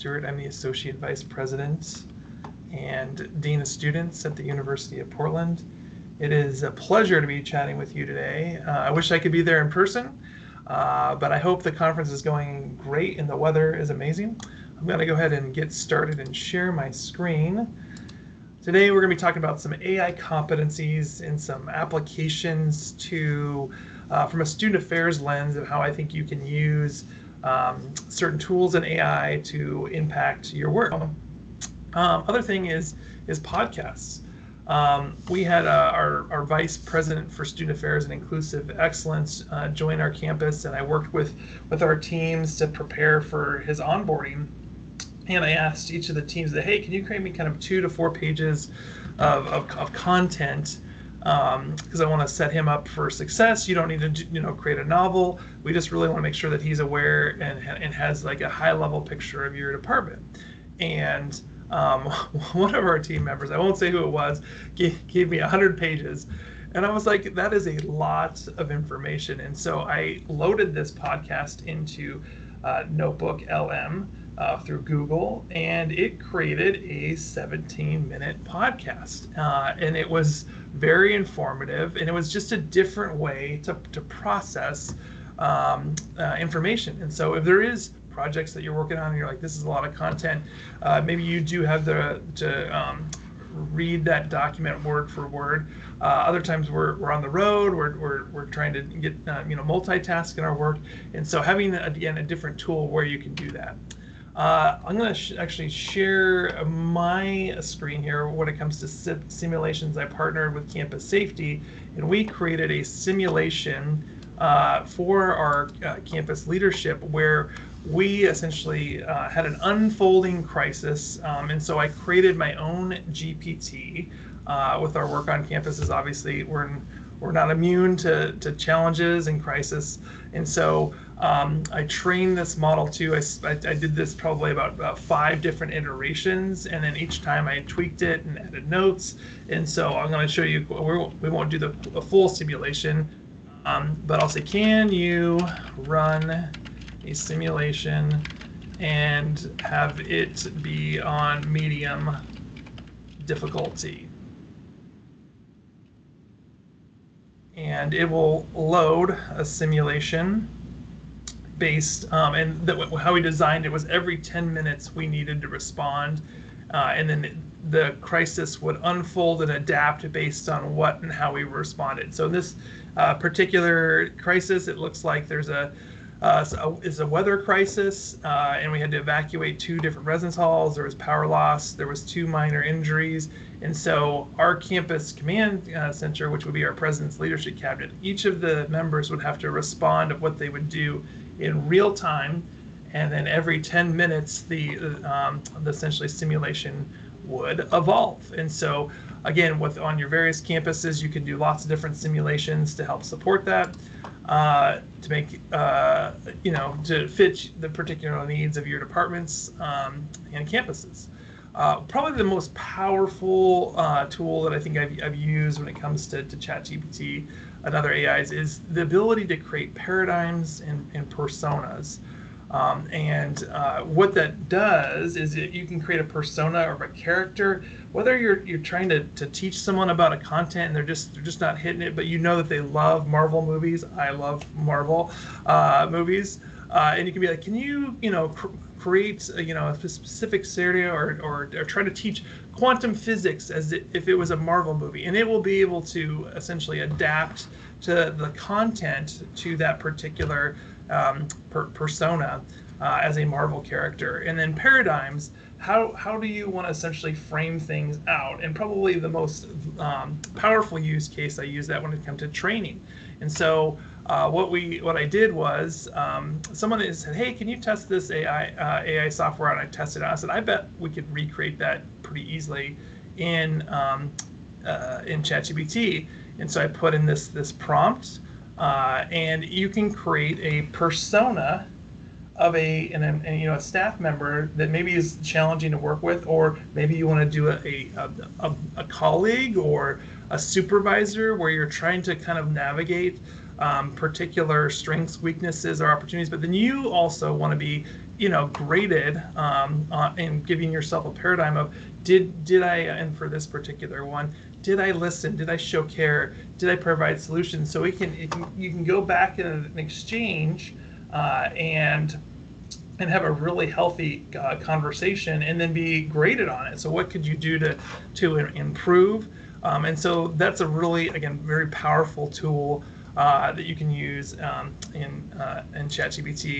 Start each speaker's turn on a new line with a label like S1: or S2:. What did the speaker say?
S1: Stewart. I'm the Associate Vice President and Dean of Students at the University of Portland. It is a pleasure to be chatting with you today. I wish I could be there in person, but I hope the conference is going great and the weather is amazing. I'm going to go ahead and get started and share my screen. Today we're going to be talking about some AI competencies and some applications to, from a student affairs lens of how I think you can use certain tools in AI to impact your work. Other thing is podcasts. We had our Vice President for Student Affairs and Inclusive Excellence join our campus, and I worked with our teams to prepare for his onboarding. And I asked each of the teams that, hey, can you create me kind of 2 to 4 pages of content, because I want to set him up for success. You don't need to create a novel. We just really want to make sure that he's aware and has like a high level picture of your department. And one of our team members, I won't say who it was, gave me 100 pages. And I was like, that is a lot of information. And so I loaded this podcast into Notebook LM through Google, and it created a 17-minute podcast. And it was very informative, and it was just a different way to process information. And so if there is projects that you're working on and you're like, this is a lot of content, maybe you do have to read that document word for word. Other times we're on the road, we're trying to get multitask in our work, and so having again a different tool where you can do that. I'm going to actually share my screen here when it comes to simulations. I partnered with Campus Safety, and we created a simulation for our campus leadership where we essentially had an unfolding crisis, and so I created my own GPT. With our work on campuses, obviously we're not immune to challenges and crisis, and so I trained this model too. I did this probably about 5 different iterations, and then each time I tweaked it and added notes. And so I'm going to show you, we won't do a full simulation, but I'll say, can you run a simulation and have it be on medium difficulty? And it will load a simulation based, and how we designed it was every 10 minutes we needed to respond, and then the crisis would unfold and adapt based on what and how we responded. So in this particular crisis, it looks like there's a weather crisis, and we had to evacuate 2 different residence halls. There was power loss. There was 2 minor injuries. And so our campus command center, which would be our president's leadership cabinet, each of the members would have to respond of what they would do in real time. And then every 10 minutes, the essentially simulation would evolve. And so again, on your various campuses, you can do lots of different simulations to help support that. To make, to fit the particular needs of your departments and campuses. Probably the most powerful tool that I think I've used when it comes to ChatGPT and other AIs is the ability to create paradigms and personas. What that does is you can create a persona or a character, whether you're trying to teach someone about a content and they're just not hitting it, but you know that they love Marvel movies. I love Marvel movies, and you can be like, can you create a specific scenario or try to teach quantum physics as if it was a Marvel movie, and it will be able to essentially adapt to the content to that particular persona as a Marvel character. And then paradigms, how do you want to essentially frame things out? And probably the most powerful use case, I use that when it comes to training. And so what I did was someone said, hey, can you test this AI software? And I tested it. I said, I bet we could recreate that pretty easily in ChatGPT. And so I put in this prompt, and you can create a persona of a staff member that maybe is challenging to work with, or maybe you want to do a colleague or a supervisor where you're trying to kind of navigate particular strengths, weaknesses, or opportunities, but then you also want to be, graded and giving yourself a paradigm of did I, and for this particular one, did I listen? Did I show care? Did I provide solutions? So you can go back in an exchange and have a really healthy conversation, and then be graded on it. So what could you do to improve? And so that's a really, again, very powerful tool that you can use in ChatGPT.